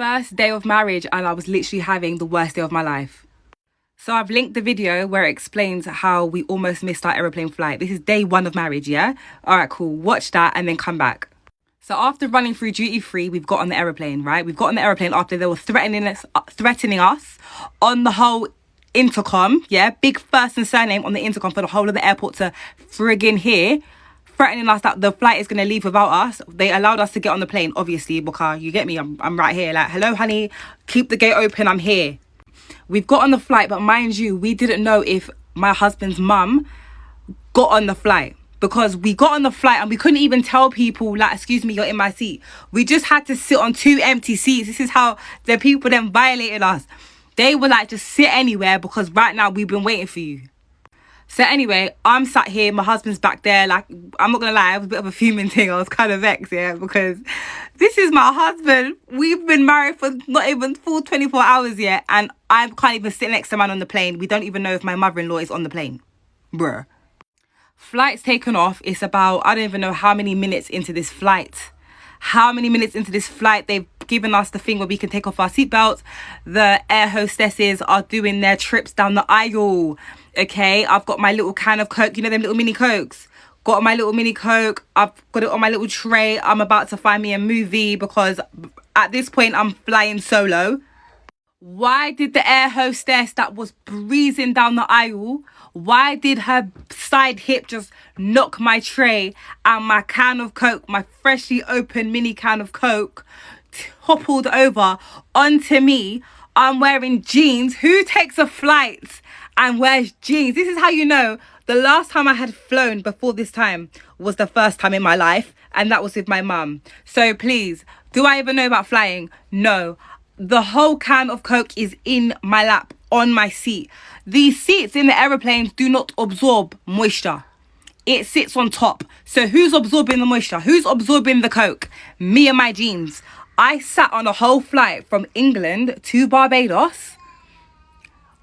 first day of marriage and I was literally having the worst day of my life. So I've linked the video where it explains how we almost missed our aeroplane flight. This is day 1 of marriage, yeah? All right, cool. Watch that and then come back. So after running through duty free, we've got on the aeroplane, right? We've got on the aeroplane after they were threatening us on the whole intercom, yeah? Big first and surname on the intercom for the whole of the airport to friggin' hear, threatening us that the flight is going to leave without us. They allowed us to get on the plane, obviously, because you get me, I'm right here. Like, hello, honey, keep the gate open, I'm here. We've got on the flight, but mind you, we didn't know if my husband's mum got on the flight, because we got on the flight and we couldn't even tell people, like, excuse me, you're in my seat. We just had to sit on 2 empty seats. This is how the people then violated us. They were like, just sit anywhere because right now we've been waiting for you. So anyway, I'm sat here, my husband's back there. Like, I'm not gonna lie, it was a bit of a fuming thing. I was kind of vexed, yeah, because this is my husband. We've been married for not even full 24 hours yet, and I can't even sit next to a man on the plane. We don't even know if my mother-in-law is on the plane. Bruh. Flight's taken off. It's about, I don't even know how many minutes into this flight. They've given us the thing where we can take off our seatbelts. The air hostesses are doing their trips down the aisle. Okay, I've got my little can of Coke. You know them little mini Cokes? Got my little mini Coke. I've got it on my little tray. I'm about to find me a movie because at this point I'm flying solo. Why did the air hostess that was breezing down the aisle, why did her side hip just knock my tray and my can of Coke, my freshly opened mini can of Coke, toppled over onto me? I'm wearing jeans. Who takes a flight and wears jeans? This is how you know the last time I had flown before this time was the first time in my life, and that was with my mum. So please, do I even know about flying? No. The whole can of Coke is in my lap on my seat. These seats in the aeroplanes do not absorb moisture. It sits on top. So who's absorbing the moisture? Who's absorbing the Coke? Me and my jeans. I sat on a whole flight from England to Barbados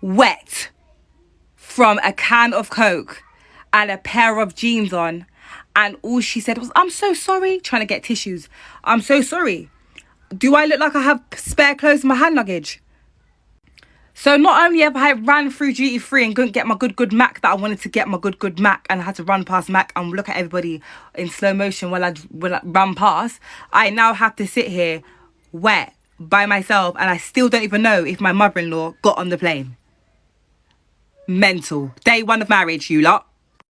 wet from a can of Coke and a pair of jeans on. And all she said was, I'm so sorry. Trying to get tissues. I'm so sorry. Do I look like I have spare clothes in my hand luggage? So not only have I ran through duty free and couldn't get my good Mac that I wanted to get my good Mac, and I had to run past Mac and look at everybody in slow motion while I run past, I now have to sit here wet by myself, and I still don't even know if my mother-in-law got on the plane. Mental. Day 1 of marriage, you lot.